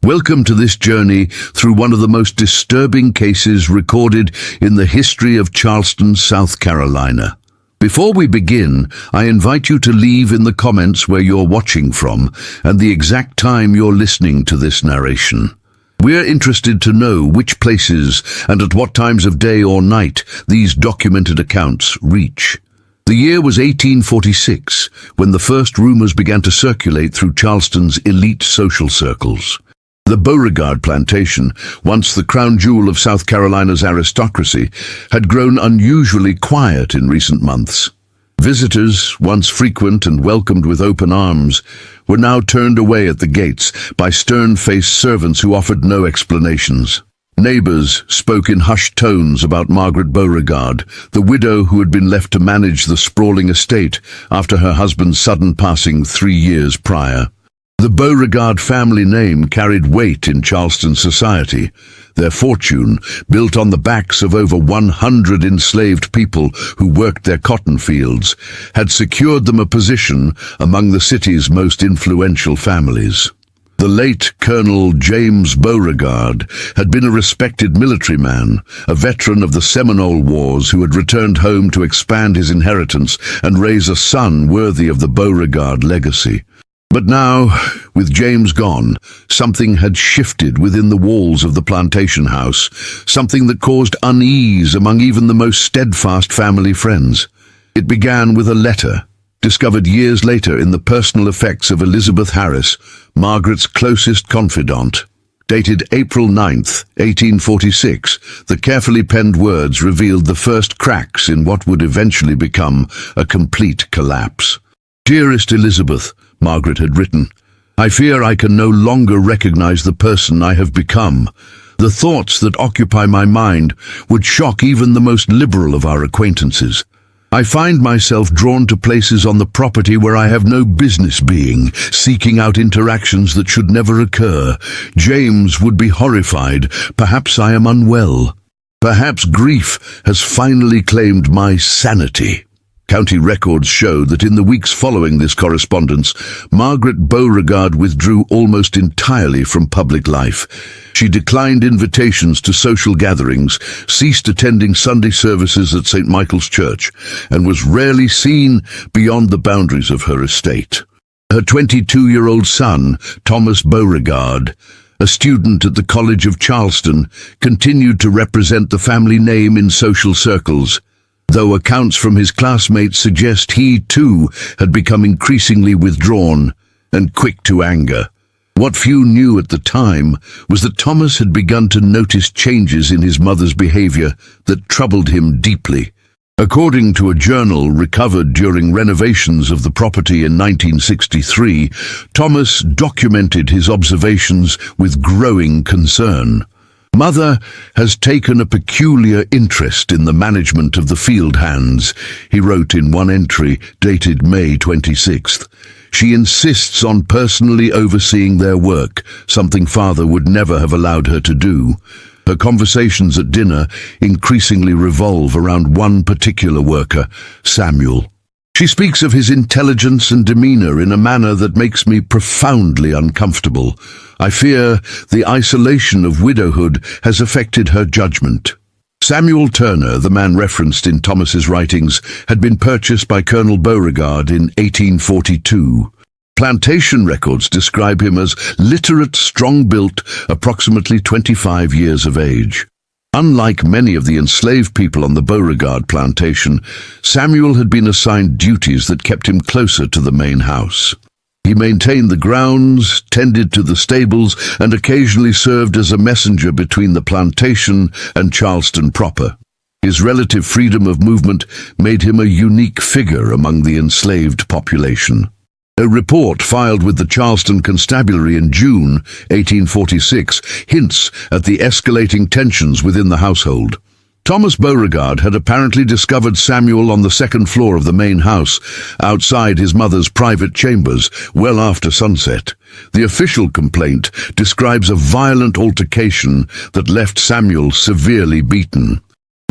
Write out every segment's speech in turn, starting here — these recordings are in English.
Welcome to this journey through one of the most disturbing cases recorded in the history of Charleston, South Carolina. Before we begin, I invite you to leave in the comments where you're watching from and the exact time you're listening to this narration. We're interested to know which places and at what times of day or night these documented accounts reach. The year was 1846, when the first rumors began to circulate through Charleston's elite social circles. The Beauregard Plantation, once the crown jewel of South Carolina's aristocracy, had grown unusually quiet in recent months. Visitors, once frequent and welcomed with open arms, were now turned away at the gates by stern-faced servants who offered no explanations. Neighbors spoke in hushed tones about Margaret Beauregard, the widow who had been left to manage the sprawling estate after her husband's sudden passing 3 years prior. The Beauregard family name carried weight in Charleston society. Their fortune, built on the backs of over 100 enslaved people who worked their cotton fields, had secured them a position among the city's most influential families. The late Colonel James Beauregard had been a respected military man, a veteran of the Seminole Wars who had returned home to expand his inheritance and raise a son worthy of the Beauregard legacy. But now, with James gone, something had shifted within the walls of the plantation house, something that caused unease among even the most steadfast family friends. It began with a letter, discovered years later in the personal effects of Elizabeth Harris, Margaret's closest confidant. Dated April 9th, 1846, the carefully penned words revealed the first cracks in what would eventually become a complete collapse. "Dearest Elizabeth," Margaret had written, "I fear I can no longer recognize the person I have become. The thoughts that occupy my mind would shock even the most liberal of our acquaintances. I find myself drawn to places on the property where I have no business being, seeking out interactions that should never occur. James would be horrified. Perhaps I am unwell. Perhaps grief has finally claimed my sanity." County records show that in the weeks following this correspondence, Margaret Beauregard withdrew almost entirely from public life. She declined invitations to social gatherings, ceased attending Sunday services at St. Michael's Church, and was rarely seen beyond the boundaries of her estate. Her 22-year-old son, Thomas Beauregard, a student at the College of Charleston, continued to represent the family name in social circles, though accounts from his classmates suggest he, too, had become increasingly withdrawn and quick to anger. What few knew at the time was that Thomas had begun to notice changes in his mother's behavior that troubled him deeply. According to a journal recovered during renovations of the property in 1963, Thomas documented his observations with growing concern. "Mother has taken a peculiar interest in the management of the field hands," he wrote in one entry dated May 26th. "She insists on personally overseeing their work, something father would never have allowed her to do. Her conversations at dinner increasingly revolve around one particular worker, Samuel. She speaks of his intelligence and demeanor in a manner that makes me profoundly uncomfortable. I fear the isolation of widowhood has affected her judgment." Samuel Turner, the man referenced in Thomas's writings, had been purchased by Colonel Beauregard in 1842. Plantation records describe him as literate, strong-built, approximately 25 years of age. Unlike many of the enslaved people on the Beauregard plantation, Samuel had been assigned duties that kept him closer to the main house. He maintained the grounds, tended to the stables, and occasionally served as a messenger between the plantation and Charleston proper. His relative freedom of movement made him a unique figure among the enslaved population. A report filed with the Charleston Constabulary in June 1846 hints at the escalating tensions within the household. Thomas Beauregard had apparently discovered Samuel on the second floor of the main house, outside his mother's private chambers, well after sunset. The official complaint describes a violent altercation that left Samuel severely beaten.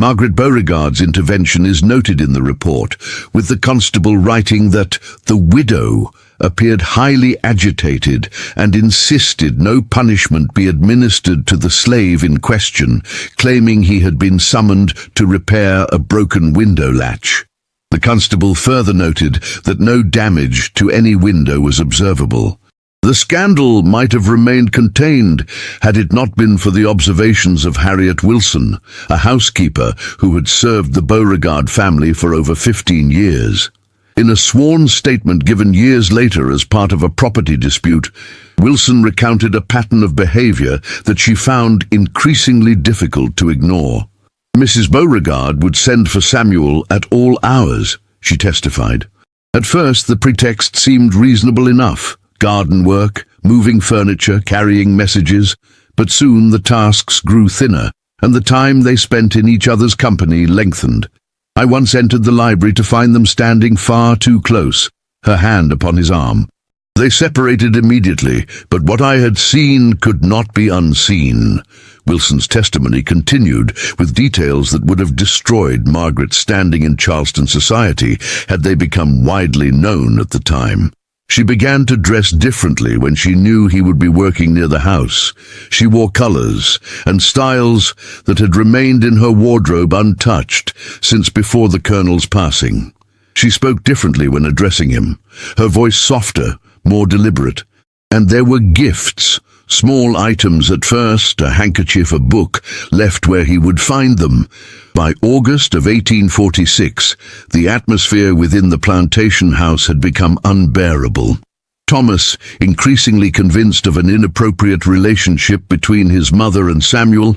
Margaret Beauregard's intervention is noted in the report, with the constable writing that the widow appeared highly agitated and insisted no punishment be administered to the slave in question, claiming he had been summoned to repair a broken window latch. The constable further noted that no damage to any window was observable. The scandal might have remained contained had it not been for the observations of Harriet Wilson, a housekeeper who had served the Beauregard family for over 15 years. In a sworn statement given years later as part of a property dispute, Wilson recounted a pattern of behavior that she found increasingly difficult to ignore. Mrs. Beauregard would send for Samuel at all hours, she testified. At first, the pretext seemed reasonable enough: garden work, moving furniture, carrying messages, but soon the tasks grew thinner, and the time they spent in each other's company lengthened. I once entered the library to find them standing far too close, her hand upon his arm. They separated immediately, but what I had seen could not be unseen. Wilson's testimony continued with details that would have destroyed Margaret's standing in Charleston society had they become widely known at the time. She began to dress differently when she knew he would be working near the house. She wore colors and styles that had remained in her wardrobe untouched since before the colonel's passing. She spoke differently when addressing him, her voice softer, more deliberate. And there were gifts, small items at first, a handkerchief, a book, left where he would find them. By August of 1846, the atmosphere within the plantation house had become unbearable. Thomas, increasingly convinced of an inappropriate relationship between his mother and Samuel,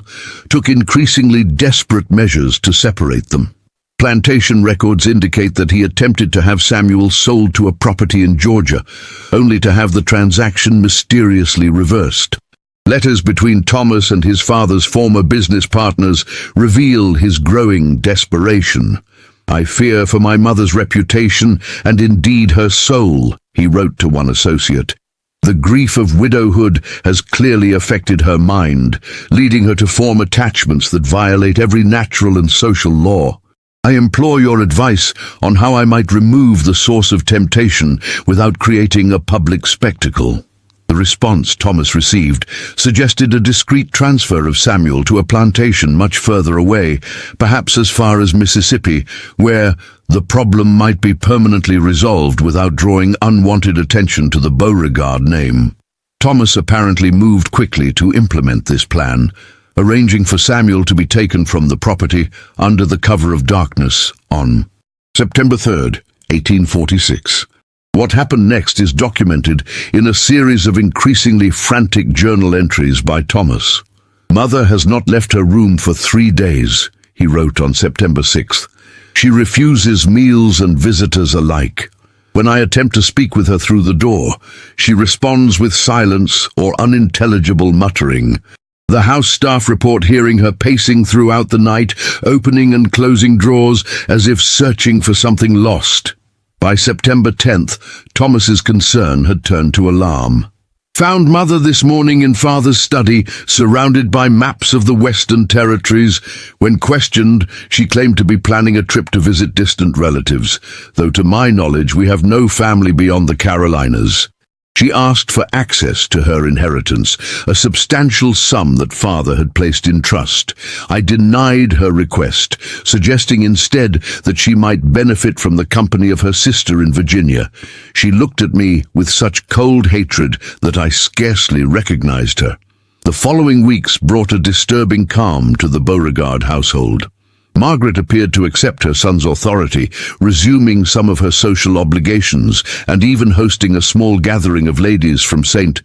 took increasingly desperate measures to separate them. Plantation records indicate that he attempted to have Samuel sold to a property in Georgia, only to have the transaction mysteriously reversed. Letters between Thomas and his father's former business partners reveal his growing desperation. "I fear for my mother's reputation and indeed her soul," he wrote to one associate. "The grief of widowhood has clearly affected her mind, leading her to form attachments that violate every natural and social law. I implore your advice on how I might remove the source of temptation without creating a public spectacle." The response Thomas received suggested a discreet transfer of Samuel to a plantation much further away, perhaps as far as Mississippi, where the problem might be permanently resolved without drawing unwanted attention to the Beauregard name. Thomas apparently moved quickly to implement this plan, arranging for Samuel to be taken from the property under the cover of darkness on September 3rd, 1846. What happened next is documented in a series of increasingly frantic journal entries by Thomas. "Mother has not left her room for 3 days," he wrote on September 6th. "She refuses meals and visitors alike. When I attempt to speak with her through the door, she responds with silence or unintelligible muttering. The house staff report hearing her pacing throughout the night, opening and closing drawers as if searching for something lost." By September 10th, Thomas's concern had turned to alarm. "Found mother this morning in father's study, surrounded by maps of the Western Territories. When questioned, she claimed to be planning a trip to visit distant relatives, though to my knowledge we have no family beyond the Carolinas. She asked for access to her inheritance, a substantial sum that father had placed in trust. I denied her request, suggesting instead that she might benefit from the company of her sister in Virginia. She looked at me with such cold hatred that I scarcely recognized her." The following weeks brought a disturbing calm to the Beauregard household. Margaret appeared to accept her son's authority, resuming some of her social obligations and even hosting a small gathering of ladies from St.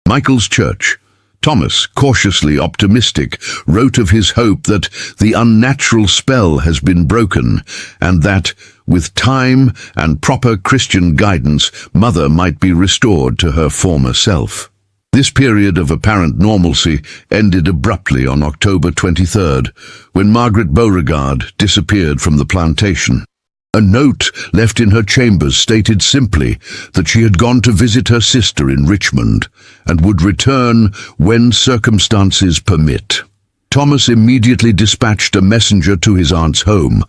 Michael's Church. Thomas, cautiously optimistic, wrote of his hope that the unnatural spell has been broken and that, with time and proper Christian guidance, mother might be restored to her former self. This period of apparent normalcy ended abruptly on October 23rd, when Margaret Beauregard disappeared from the plantation. A note left in her chambers stated simply that she had gone to visit her sister in Richmond and would return when circumstances permit. Thomas immediately dispatched a messenger to his aunt's home,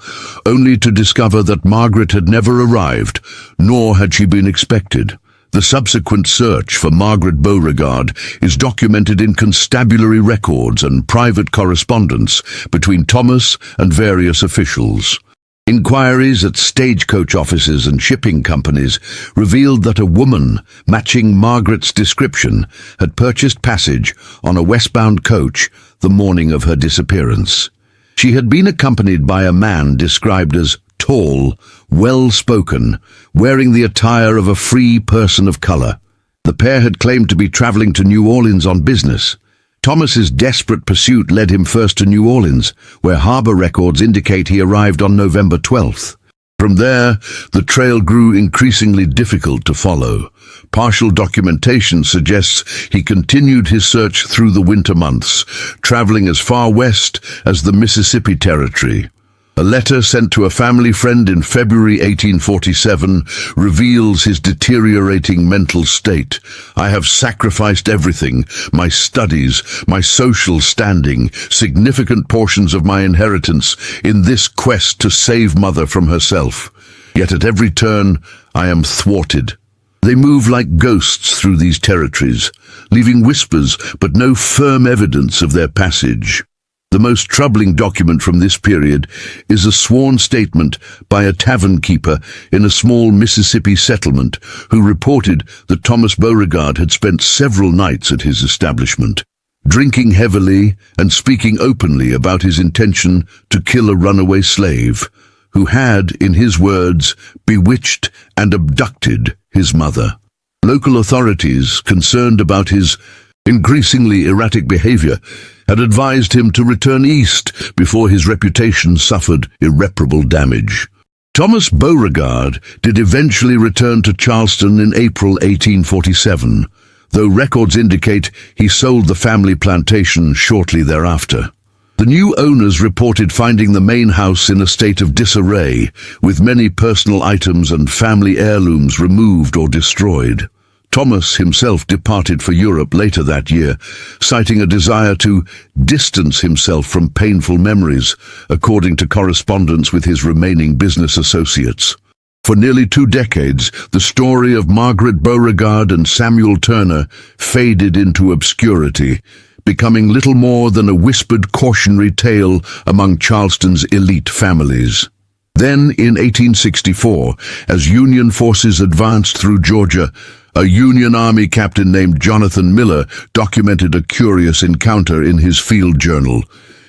only to discover that Margaret had never arrived, nor had she been expected. The subsequent search for Margaret Beauregard is documented in constabulary records and private correspondence between Thomas and various officials. Inquiries at stagecoach offices and shipping companies revealed that a woman matching Margaret's description had purchased passage on a westbound coach the morning of her disappearance. She had been accompanied by a man described as tall, well-spoken, wearing the attire of a free person of color. The pair had claimed to be traveling to New Orleans on business. Thomas's desperate pursuit led him first to New Orleans, where harbor records indicate he arrived on November 12th. From there, the trail grew increasingly difficult to follow. Partial documentation suggests he continued his search through the winter months, traveling as far west as the Mississippi Territory. A letter sent to a family friend in February 1847 reveals his deteriorating mental state. "I have sacrificed everything, my studies, my social standing, significant portions of my inheritance, in this quest to save Mother from herself. Yet at every turn, I am thwarted." They move like ghosts through these territories, leaving whispers but no firm evidence of their passage. The most troubling document from this period is a sworn statement by a tavern keeper in a small Mississippi settlement who reported that Thomas Beauregard had spent several nights at his establishment, drinking heavily and speaking openly about his intention to kill a runaway slave, who had, in his words, bewitched and abducted his mother. Local authorities, concerned about his increasingly erratic behavior, had advised him to return east before his reputation suffered irreparable damage. Thomas Beauregard did eventually return to Charleston in April 1847, though records indicate he sold the family plantation shortly thereafter. The new owners reported finding the main house in a state of disarray, with many personal items and family heirlooms removed or destroyed. Thomas himself departed for Europe later that year, citing a desire to distance himself from painful memories, according to correspondence with his remaining business associates. For nearly 2 decades, the story of Margaret Beauregard and Samuel Turner faded into obscurity, becoming little more than a whispered cautionary tale among Charleston's elite families. Then, in 1864, as Union forces advanced through Georgia, a Union Army captain named Jonathan Miller documented a curious encounter in his field journal.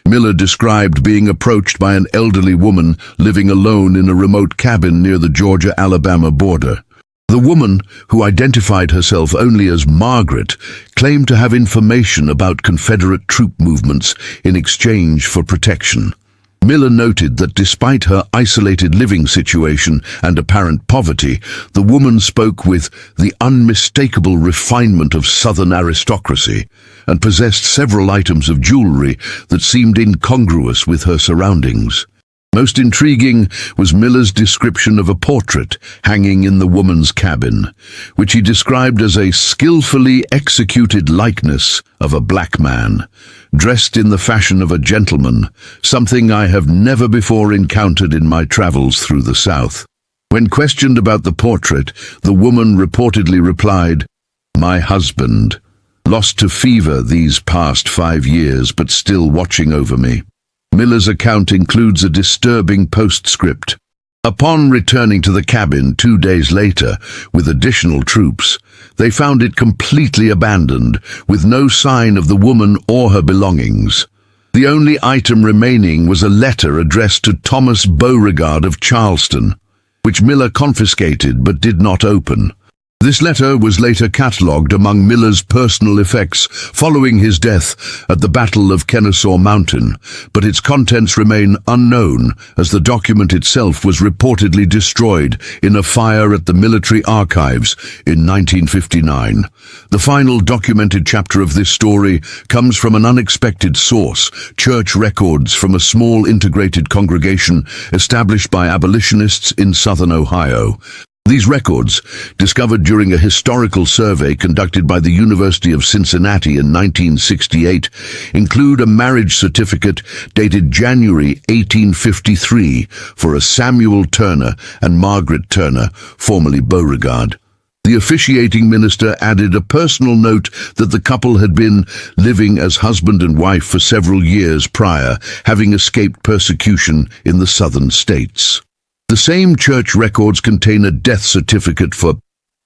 Miller described being approached by an elderly woman living alone in a remote cabin near the Georgia-Alabama border. The woman, who identified herself only as Margaret, claimed to have information about Confederate troop movements in exchange for protection. Miller noted that despite her isolated living situation and apparent poverty, the woman spoke with the unmistakable refinement of Southern aristocracy and possessed several items of jewelry that seemed incongruous with her surroundings. Most intriguing was Miller's description of a portrait hanging in the woman's cabin, which he described as a skillfully executed likeness of a black man, dressed in the fashion of a gentleman, something I have never before encountered in my travels through the South. When questioned about the portrait, the woman reportedly replied, "My husband, lost to fever these past 5 years, but still watching over me." Miller's account includes a disturbing postscript. Upon returning to the cabin 2 days later with additional troops, they found it completely abandoned, with no sign of the woman or her belongings. The only item remaining was a letter addressed to Thomas Beauregard of Charleston, which Miller confiscated but did not open. This letter was later catalogued among Miller's personal effects following his death at the Battle of Kennesaw Mountain, but its contents remain unknown as the document itself was reportedly destroyed in a fire at the military archives in 1959. The final documented chapter of this story comes from an unexpected source, church records from a small integrated congregation established by abolitionists in southern Ohio. These records, discovered during a historical survey conducted by the University of Cincinnati in 1968, include a marriage certificate dated January 1853 for a Samuel Turner and Margaret Turner, formerly Beauregard. The officiating minister added a personal note that the couple had been living as husband and wife for several years prior, having escaped persecution in the southern states. The same church records contain a death certificate for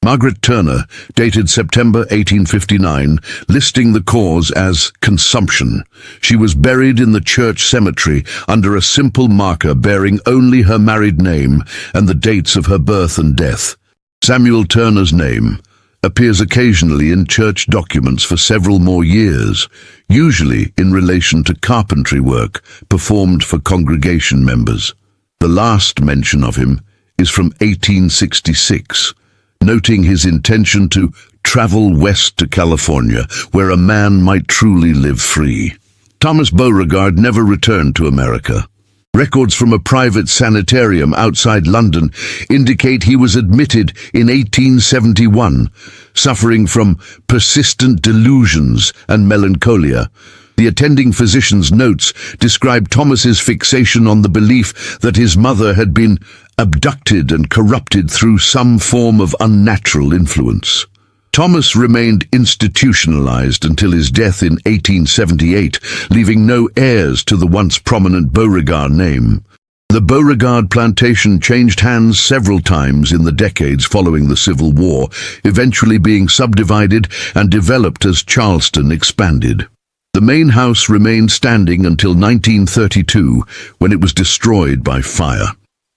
Margaret Turner, dated September 1859, listing the cause as consumption. She was buried in the church cemetery under a simple marker bearing only her married name and the dates of her birth and death. Samuel Turner's name appears occasionally in church documents for several more years, usually in relation to carpentry work performed for congregation members. The last mention of him is from 1866, noting his intention to travel west to California, where a man might truly live free. Thomas Beauregard never returned to America. Records from a private sanitarium outside London indicate he was admitted in 1871, suffering from persistent delusions and melancholia. The attending physician's notes describe Thomas's fixation on the belief that his mother had been abducted and corrupted through some form of unnatural influence. Thomas remained institutionalized until his death in 1878, leaving no heirs to the once prominent Beauregard name. The Beauregard plantation changed hands several times in the decades following the Civil War, eventually being subdivided and developed as Charleston expanded. The main house remained standing until 1932, when it was destroyed by fire.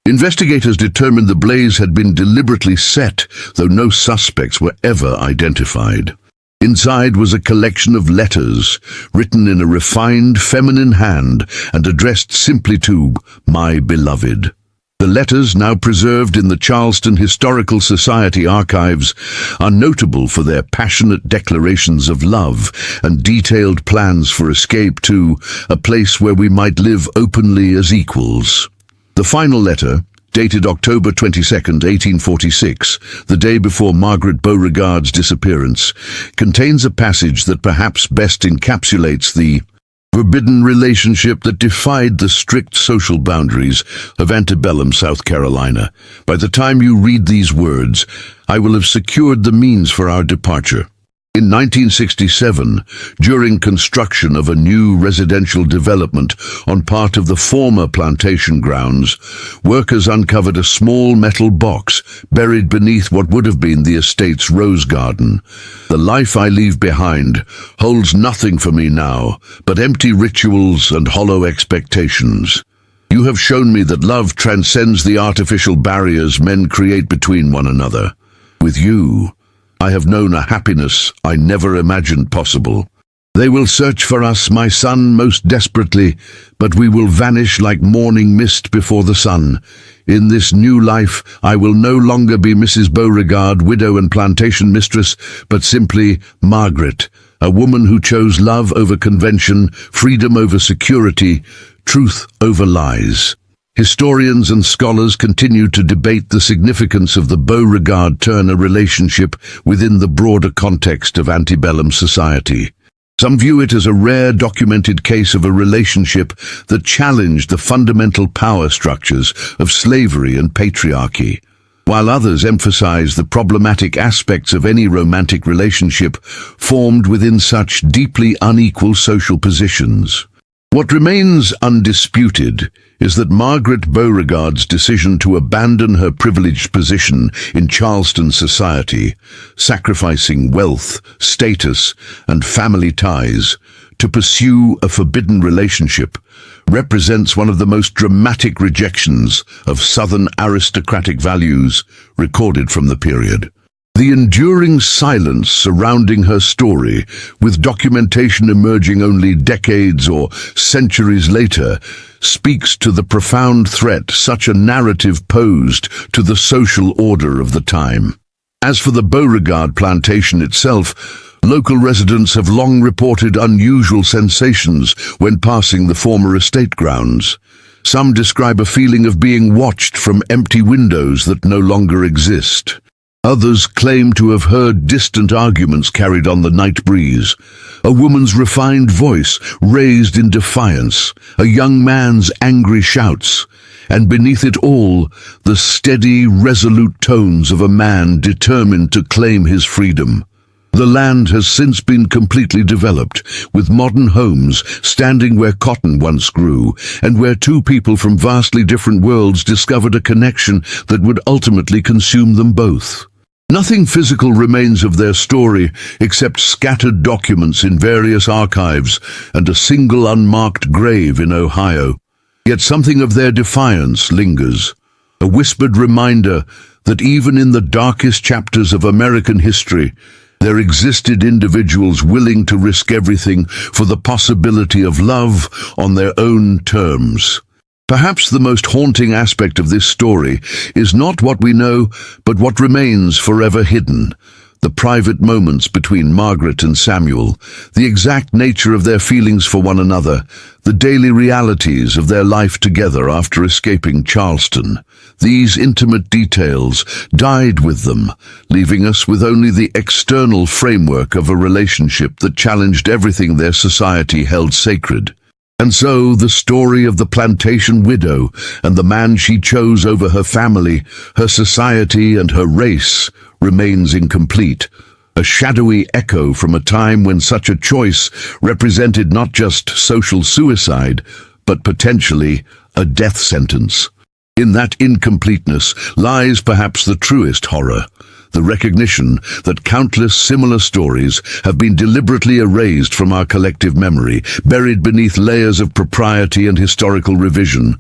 Investigators determined the blaze had been deliberately set, though no suspects were ever identified. Inside was a collection of letters, written in a refined feminine hand and addressed simply to "My Beloved." The letters, now preserved in the Charleston Historical Society archives, are notable for their passionate declarations of love and detailed plans for escape to a place where we might live openly as equals. The final letter, dated October 22, 1846, the day before Margaret Beauregard's disappearance, contains a passage that perhaps best encapsulates the forbidden relationship that defied the strict social boundaries of antebellum South Carolina. By the time you read these words, I will have secured the means for our departure. In 1967, during construction of a new residential development on part of the former plantation grounds, workers uncovered a small metal box buried beneath what would have been the estate's rose garden. The life I leave behind holds nothing for me now but empty rituals and hollow expectations. You have shown me that love transcends the artificial barriers men create between one another. With you, I have known a happiness I never imagined possible. They will search for us, my son, most desperately, but we will vanish like morning mist before the sun. In this new life, I will no longer be Mrs. Beauregard, widow and plantation mistress, but simply Margaret, a woman who chose love over convention, freedom over security, truth over lies. Historians and scholars continue to debate the significance of the Beauregard-Turner relationship within the broader context of antebellum society. Some view it as a rare documented case of a relationship that challenged the fundamental power structures of slavery and patriarchy, while others emphasize the problematic aspects of any romantic relationship formed within such deeply unequal social positions. What remains undisputed is that Margaret Beauregard's decision to abandon her privileged position in Charleston society, sacrificing wealth, status, and family ties to pursue a forbidden relationship, represents one of the most dramatic rejections of Southern aristocratic values recorded from the period. The enduring silence surrounding her story, with documentation emerging only decades or centuries later, speaks to the profound threat such a narrative posed to the social order of the time. As for the Beauregard plantation itself, local residents have long reported unusual sensations when passing the former estate grounds. Some describe a feeling of being watched from empty windows that no longer exist. Others claim to have heard distant arguments carried on the night breeze, a woman's refined voice raised in defiance, a young man's angry shouts, and beneath it all, the steady, resolute tones of a man determined to claim his freedom. The land has since been completely developed, with modern homes standing where cotton once grew, and where two people from vastly different worlds discovered a connection that would ultimately consume them both. Nothing physical remains of their story except scattered documents in various archives and a single unmarked grave in Ohio. Yet something of their defiance lingers, a whispered reminder that even in the darkest chapters of American history, there existed individuals willing to risk everything for the possibility of love on their own terms. Perhaps the most haunting aspect of this story is not what we know, but what remains forever hidden. The private moments between Margaret and Samuel, the exact nature of their feelings for one another, the daily realities of their life together after escaping Charleston. These intimate details died with them, leaving us with only the external framework of a relationship that challenged everything their society held sacred. And so the story of the plantation widow and the man she chose over her family, her society and her race remains incomplete, a shadowy echo from a time when such a choice represented not just social suicide, but potentially a death sentence. In that incompleteness lies perhaps the truest horror, the recognition that countless similar stories have been deliberately erased from our collective memory, buried beneath layers of propriety and historical revision.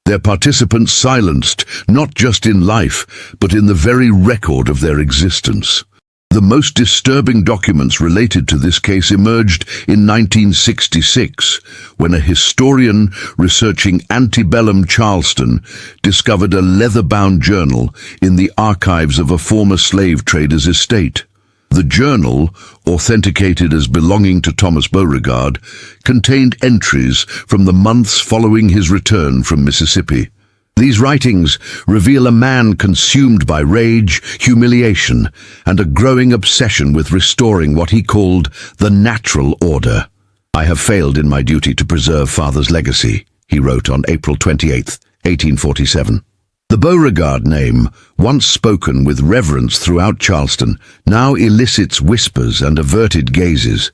Their participants silenced, not just in life, but in the very record of their existence. The most disturbing documents related to this case emerged in 1966, when a historian researching antebellum Charleston discovered a leather-bound journal in the archives of a former slave trader's estate. The journal, authenticated as belonging to Thomas Beauregard, contained entries from the months following his return from Mississippi. These writings reveal a man consumed by rage, humiliation, and a growing obsession with restoring what he called the natural order. "I have failed in my duty to preserve Father's legacy," he wrote on April 28, 1847. The Beauregard name, once spoken with reverence throughout Charleston, now elicits whispers and averted gazes.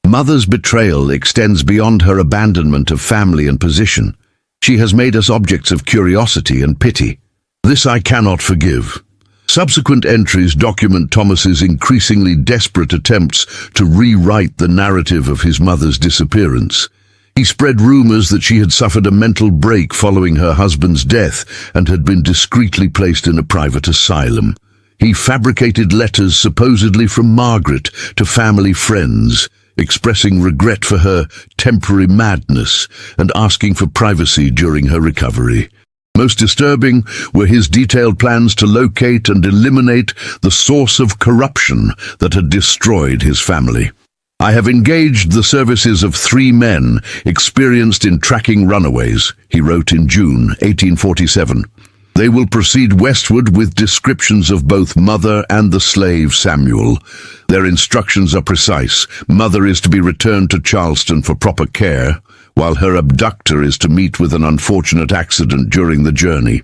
Mother's betrayal extends beyond her abandonment of family and position. She has made us objects of curiosity and pity. This I cannot forgive. Subsequent entries document Thomas's increasingly desperate attempts to rewrite the narrative of his mother's disappearance. He spread rumors that she had suffered a mental break following her husband's death and had been discreetly placed in a private asylum. He fabricated letters supposedly from Margaret to family friends, expressing regret for her temporary madness and asking for privacy during her recovery. Most disturbing were his detailed plans to locate and eliminate the source of corruption that had destroyed his family. "I have engaged the services of 3 men experienced in tracking runaways," he wrote in June 1847. "They will proceed westward with descriptions of both Mother and the slave Samuel. Their instructions are precise. Mother is to be returned to Charleston for proper care, while her abductor is to meet with an unfortunate accident during the journey.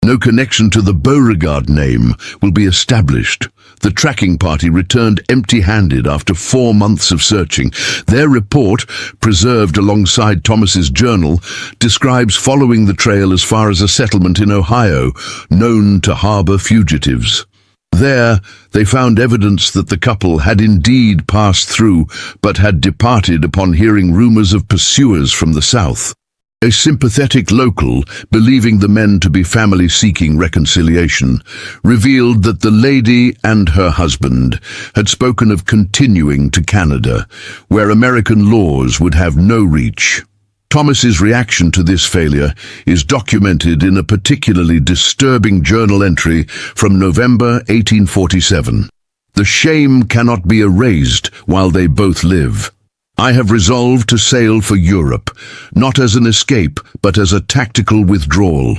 No connection to the Beauregard name will be established." The tracking party returned empty-handed after 4 months of searching. Their report, preserved alongside Thomas's journal, describes following the trail as far as a settlement in Ohio, known to harbor fugitives. There, they found evidence that the couple had indeed passed through, but had departed upon hearing rumors of pursuers from the south. A sympathetic local, believing the men to be family seeking reconciliation, revealed that the lady and her husband had spoken of continuing to Canada, where American laws would have no reach. Thomas's reaction to this failure is documented in a particularly disturbing journal entry from November 1847. "The shame cannot be erased while they both live. I have resolved to sail for Europe, not as an escape, but as a tactical withdrawal.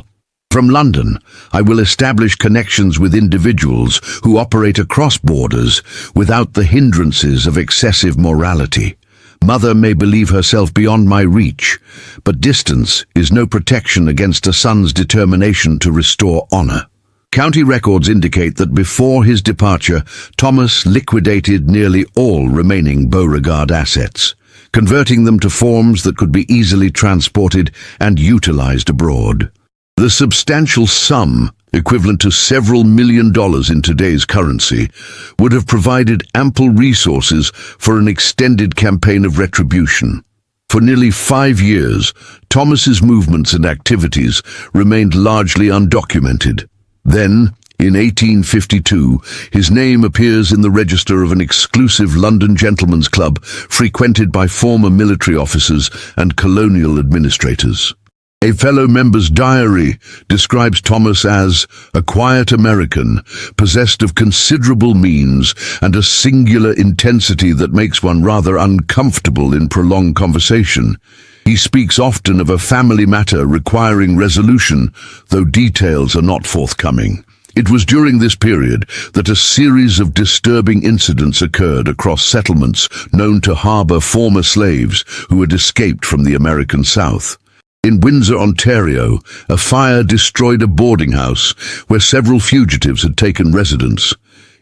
From London, I will establish connections with individuals who operate across borders without the hindrances of excessive morality. Mother may believe herself beyond my reach, but distance is no protection against a son's determination to restore honor. County records indicate that before his departure, Thomas liquidated nearly all remaining Beauregard assets, converting them to forms that could be easily transported and utilized abroad. The substantial sum, equivalent to several $1 million in today's currency, would have provided ample resources for an extended campaign of retribution. For nearly 5 years, Thomas's movements and activities remained largely undocumented. Then, in 1852, his name appears in the register of an exclusive London gentlemen's club frequented by former military officers and colonial administrators. A fellow member's diary describes Thomas as a quiet American, possessed of considerable means and a singular intensity that makes one rather uncomfortable in prolonged conversation. He speaks often of a family matter requiring resolution, though details are not forthcoming. It was during this period that a series of disturbing incidents occurred across settlements known to harbor former slaves who had escaped from the American South. In Windsor, Ontario, a fire destroyed a boarding house where several fugitives had taken residence.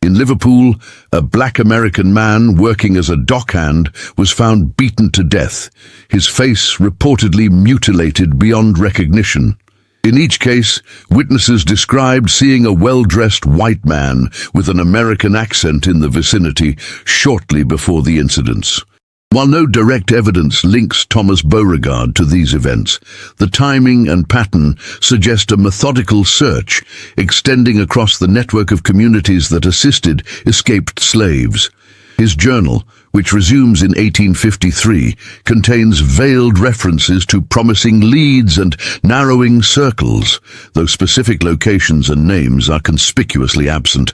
In Liverpool, a black American man working as a dockhand was found beaten to death, his face reportedly mutilated beyond recognition. In each case, witnesses described seeing a well-dressed white man with an American accent in the vicinity shortly before the incidents. While no direct evidence links Thomas Beauregard to these events, the timing and pattern suggest a methodical search extending across the network of communities that assisted escaped slaves. His journal, which resumes in 1853, contains veiled references to promising leads and narrowing circles, though specific locations and names are conspicuously absent.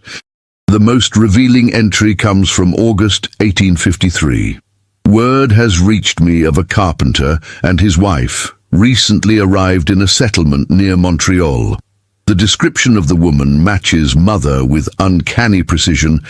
The most revealing entry comes from August 1853. Word has reached me of a carpenter and his wife, recently arrived in a settlement near Montreal. The description of the woman matches Mother with uncanny precision,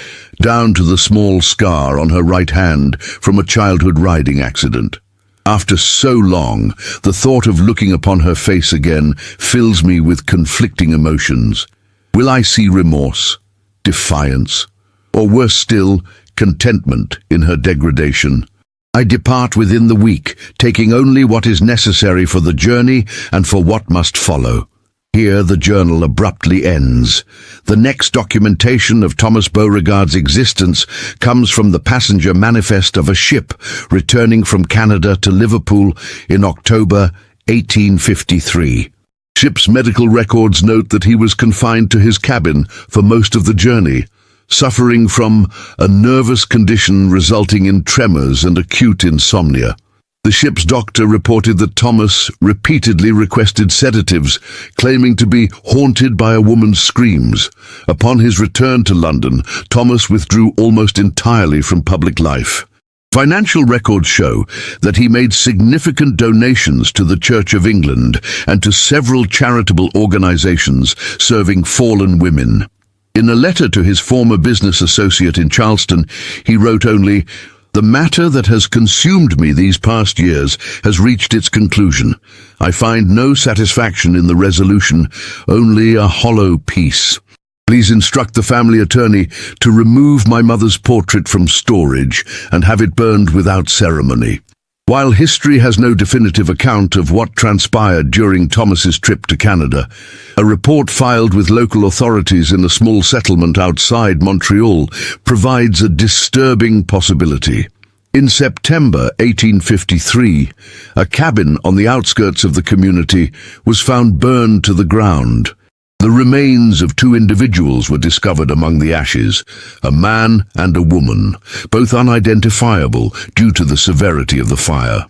down to the small scar on her right hand from a childhood riding accident. After so long, the thought of looking upon her face again fills me with conflicting emotions. Will I see remorse, defiance, or worse still, contentment in her degradation? I depart within the week, taking only what is necessary for the journey and for what must follow. Here the journal abruptly ends. The next documentation of Thomas Beauregard's existence comes from the passenger manifest of a ship returning from Canada to Liverpool in October 1853. Ship's medical records note that he was confined to his cabin for most of the journey, suffering from a nervous condition resulting in tremors and acute insomnia. The ship's doctor reported that Thomas repeatedly requested sedatives, claiming to be haunted by a woman's screams. Upon his return to London, Thomas withdrew almost entirely from public life. Financial records show that he made significant donations to the Church of England and to several charitable organizations serving fallen women. In a letter to his former business associate in Charleston, he wrote only, "The matter that has consumed me these past years has reached its conclusion. I find no satisfaction in the resolution, only a hollow peace. Please instruct the family attorney to remove my mother's portrait from storage and have it burned without ceremony." While history has no definitive account of what transpired during Thomas's trip to Canada, a report filed with local authorities in a small settlement outside Montreal provides a disturbing possibility. In September 1853, a cabin on the outskirts of the community was found burned to the ground. The remains of 2 individuals were discovered among the ashes, a man and a woman, both unidentifiable due to the severity of the fire.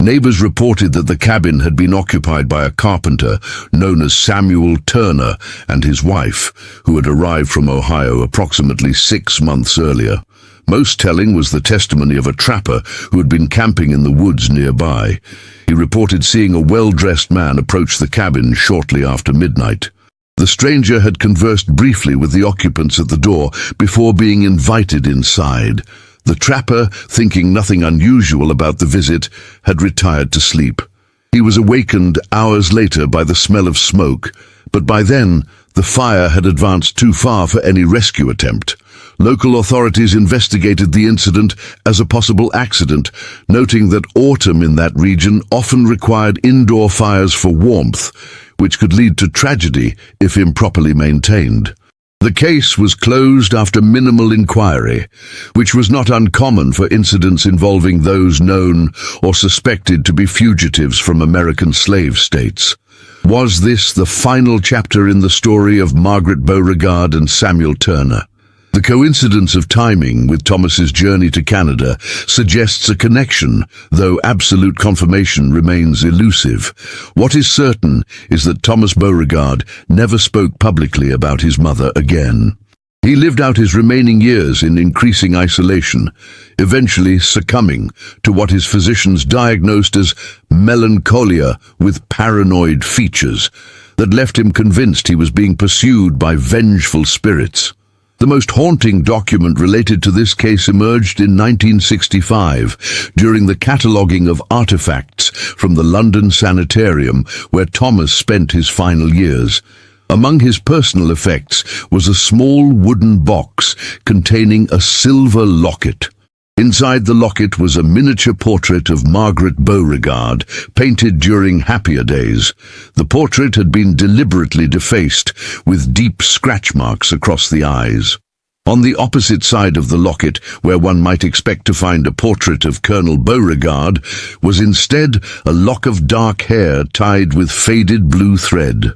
Neighbors reported that the cabin had been occupied by a carpenter known as Samuel Turner and his wife, who had arrived from Ohio approximately 6 months earlier. Most telling was the testimony of a trapper who had been camping in the woods nearby. He reported seeing a well-dressed man approach the cabin shortly after midnight. The stranger had conversed briefly with the occupants at the door before being invited inside. The trapper, thinking nothing unusual about the visit, had retired to sleep. He was awakened hours later by the smell of smoke, but by then the fire had advanced too far for any rescue attempt. Local authorities investigated the incident as a possible accident, noting that autumn in that region often required indoor fires for warmth, which could lead to tragedy if improperly maintained. The case was closed after minimal inquiry, which was not uncommon for incidents involving those known or suspected to be fugitives from American slave states. Was this the final chapter in the story of Margaret Beauregard and Samuel Turner? The coincidence of timing with Thomas's journey to Canada suggests a connection, though absolute confirmation remains elusive. What is certain is that Thomas Beauregard never spoke publicly about his mother again. He lived out his remaining years in increasing isolation, eventually succumbing to what his physicians diagnosed as melancholia with paranoid features that left him convinced he was being pursued by vengeful spirits. The most haunting document related to this case emerged in 1965 during the cataloguing of artifacts from the London sanitarium where Thomas spent his final years. Among his personal effects was a small wooden box containing a silver locket. Inside the locket was a miniature portrait of Margaret Beauregard, painted during happier days. The portrait had been deliberately defaced, with deep scratch marks across the eyes. On the opposite side of the locket, where one might expect to find a portrait of Colonel Beauregard, was instead a lock of dark hair tied with faded blue thread.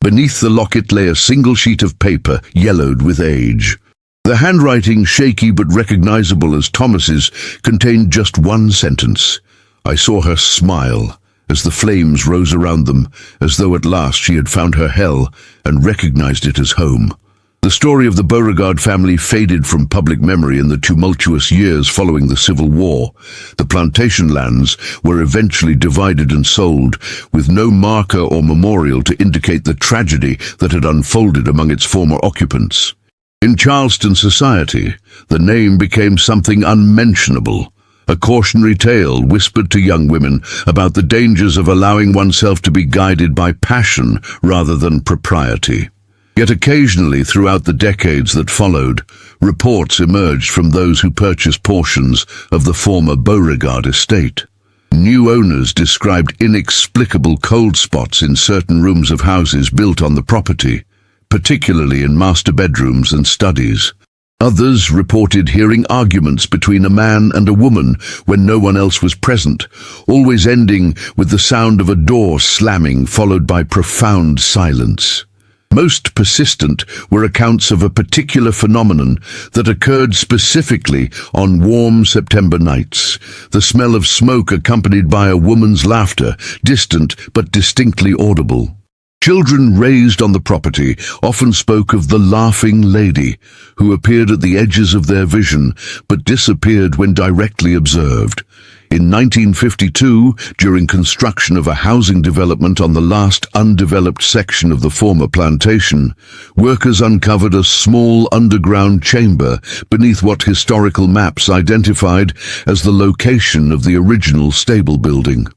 Beneath the locket lay a single sheet of paper, yellowed with age. The handwriting, shaky but recognizable as Thomas's, contained just one sentence. I saw her smile as the flames rose around them, as though at last she had found her hell and recognized it as home. The story of the Beauregard family faded from public memory in the tumultuous years following the Civil War. The plantation lands were eventually divided and sold, with no marker or memorial to indicate the tragedy that had unfolded among its former occupants. In Charleston society, the name became something unmentionable, a cautionary tale whispered to young women about the dangers of allowing oneself to be guided by passion rather than propriety. Yet occasionally throughout the decades that followed, reports emerged from those who purchased portions of the former Beauregard estate. New owners described inexplicable cold spots in certain rooms of houses built on the property, particularly in master bedrooms and studies. Others reported hearing arguments between a man and a woman when no one else was present, always ending with the sound of a door slamming followed by profound silence. Most persistent were accounts of a particular phenomenon that occurred specifically on warm September nights, the smell of smoke accompanied by a woman's laughter, distant but distinctly audible. Children raised on the property often spoke of the laughing lady, who appeared at the edges of their vision but disappeared when directly observed. In 1952, during construction of a housing development on the last undeveloped section of the former plantation, workers uncovered a small underground chamber beneath what historical maps identified as the location of the original stable building.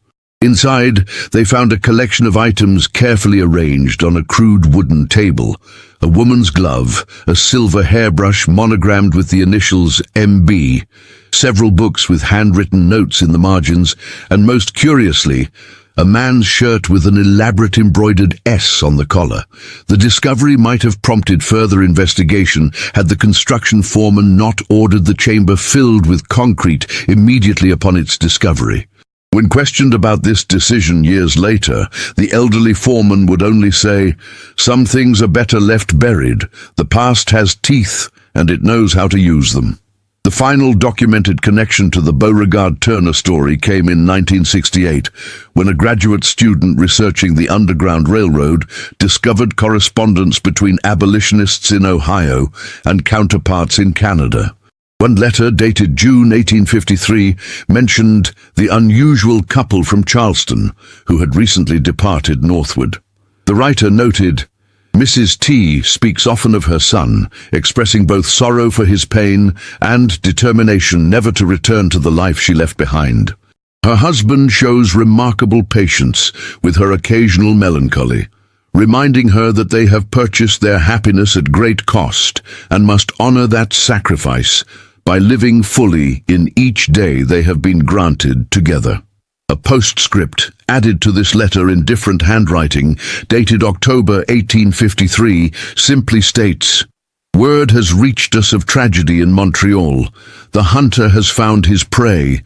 Inside, they found a collection of items carefully arranged on a crude wooden table: a woman's glove, a silver hairbrush monogrammed with the initials MB, several books with handwritten notes in the margins, and most curiously, a man's shirt with an elaborate embroidered S on the collar. The discovery might have prompted further investigation had the construction foreman not ordered the chamber filled with concrete immediately upon its discovery. When questioned about this decision years later, the elderly foreman would only say, "Some things are better left buried. The past has teeth, and it knows how to use them." The final documented connection to the Beauregard-Turner story came in 1968, when a graduate student researching the Underground Railroad discovered correspondence between abolitionists in Ohio and counterparts in Canada. One letter, dated June 1853, mentioned the unusual couple from Charleston, who had recently departed northward. The writer noted, Mrs. T speaks often of her son, expressing both sorrow for his pain and determination never to return to the life she left behind. Her husband shows remarkable patience with her occasional melancholy, reminding her that they have purchased their happiness at great cost and must honor that sacrifice by living fully in each day they have been granted together. A postscript added to this letter in different handwriting, dated October 1853, simply states, "Word has reached us of tragedy in Montreal. The hunter has found his prey.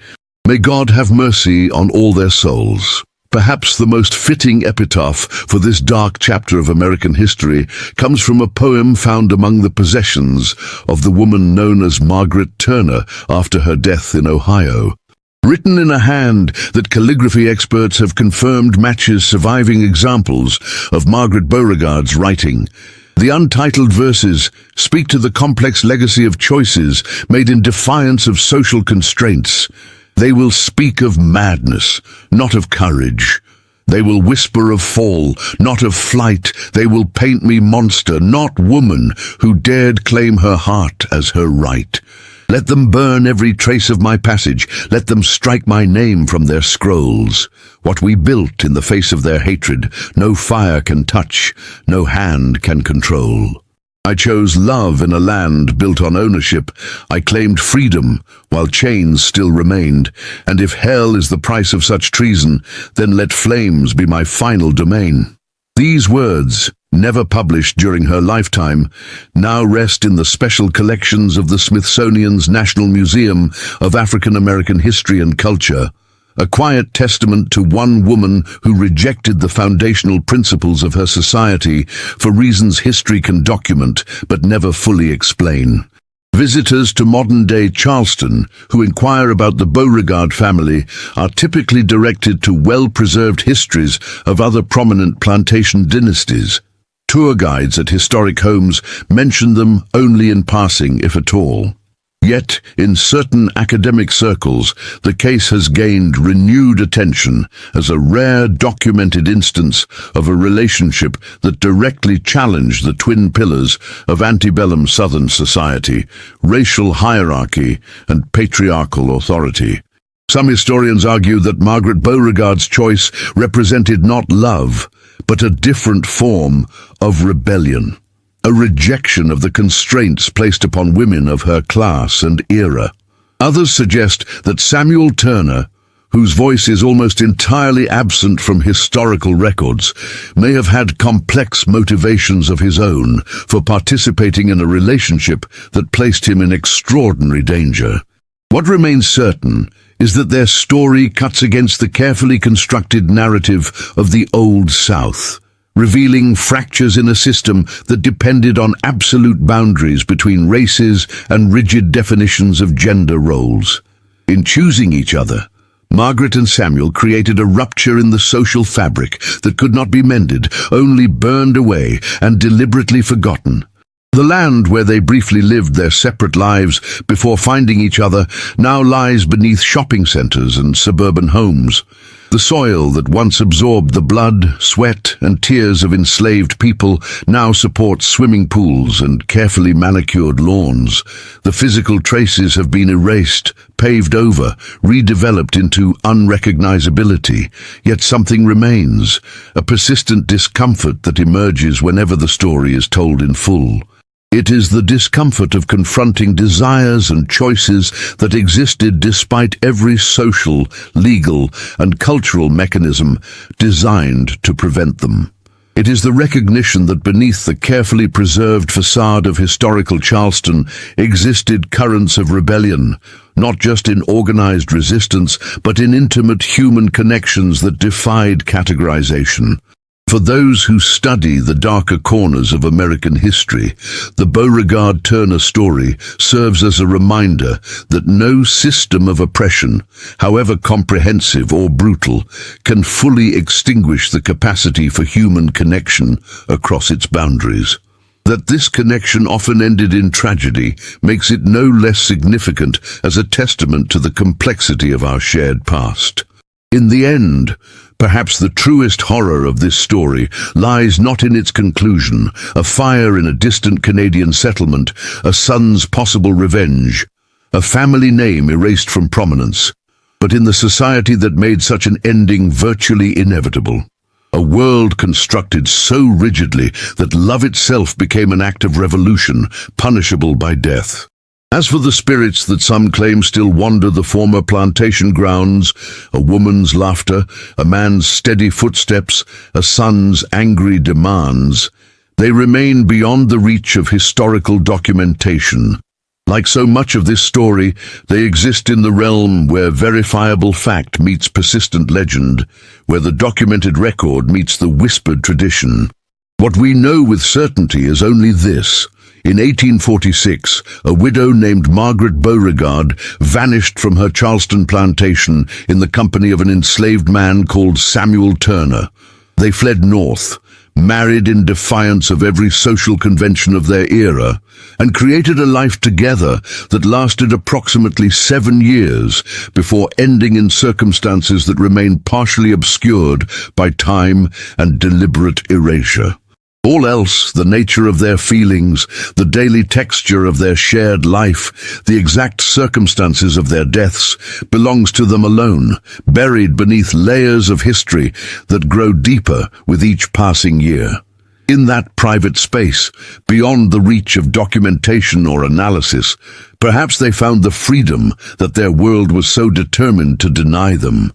May God have mercy on all their souls." Perhaps the most fitting epitaph for this dark chapter of American history comes from a poem found among the possessions of the woman known as Margaret Turner after her death in Ohio. Written in a hand that calligraphy experts have confirmed matches surviving examples of Margaret Beauregard's writing, the untitled verses speak to the complex legacy of choices made in defiance of social constraints. They will speak of madness, not of courage. They will whisper of fall, not of flight. They will paint me monster, not woman, who dared claim her heart as her right. Let them burn every trace of my passage. Let them strike my name from their scrolls. What we built in the face of their hatred, no fire can touch, no hand can control. I chose love in a land built on ownership. I claimed freedom while chains still remained. And if hell is the price of such treason, then let flames be my final domain. These words, never published during her lifetime, now rest in the special collections of the Smithsonian's National Museum of African American History and Culture, a quiet testament to one woman who rejected the foundational principles of her society for reasons history can document but never fully explain. Visitors to modern-day Charleston who inquire about the Beauregard family are typically directed to well-preserved histories of other prominent plantation dynasties. Tour guides at historic homes mention them only in passing, if at all. Yet, in certain academic circles, the case has gained renewed attention as a rare documented instance of a relationship that directly challenged the twin pillars of antebellum Southern society: racial hierarchy and patriarchal authority. Some historians argue that Margaret Beauregard's choice represented not love, but a different form of rebellion, a rejection of the constraints placed upon women of her class and era. Others suggest that Samuel Turner, whose voice is almost entirely absent from historical records, may have had complex motivations of his own for participating in a relationship that placed him in extraordinary danger. What remains certain is that their story cuts against the carefully constructed narrative of the Old South, revealing fractures in a system that depended on absolute boundaries between races and rigid definitions of gender roles. In choosing each other, Margaret and Samuel created a rupture in the social fabric that could not be mended, only burned away and deliberately forgotten. The land where they briefly lived their separate lives before finding each other now lies beneath shopping centers and suburban homes. The soil that once absorbed the blood, sweat, and tears of enslaved people now supports swimming pools and carefully manicured lawns. The physical traces have been erased, paved over, redeveloped into unrecognizability, yet something remains, a persistent discomfort that emerges whenever the story is told in full. It is the discomfort of confronting desires and choices that existed despite every social, legal, and cultural mechanism designed to prevent them. It is the recognition that beneath the carefully preserved facade of historical Charleston existed currents of rebellion, not just in organized resistance, but in intimate human connections that defied categorization. For those who study the darker corners of American history, the Beauregard-Turner story serves as a reminder that no system of oppression, however comprehensive or brutal, can fully extinguish the capacity for human connection across its boundaries. That this connection often ended in tragedy makes it no less significant as a testament to the complexity of our shared past. In the end, Perhaps the truest horror of this story lies not in its conclusion, a fire in a distant Canadian settlement, a son's possible revenge, a family name erased from prominence, but in the society that made such an ending virtually inevitable. A world constructed so rigidly that love itself became an act of revolution, punishable by death. As for the spirits that some claim still wander the former plantation grounds, a woman's laughter, a man's steady footsteps, a son's angry demands, they remain beyond the reach of historical documentation. Like so much of this story, they exist in the realm where verifiable fact meets persistent legend, where the documented record meets the whispered tradition. What we know with certainty is only this. In 1846, a widow named Margaret Beauregard vanished from her Charleston plantation in the company of an enslaved man called Samuel Turner. They fled north, married in defiance of every social convention of their era, and created a life together that lasted approximately 7 years before ending in circumstances that remain partially obscured by time and deliberate erasure. All else, the nature of their feelings, the daily texture of their shared life, the exact circumstances of their deaths, belongs to them alone, buried beneath layers of history that grow deeper with each passing year. In that private space, beyond the reach of documentation or analysis, perhaps they found the freedom that their world was so determined to deny them.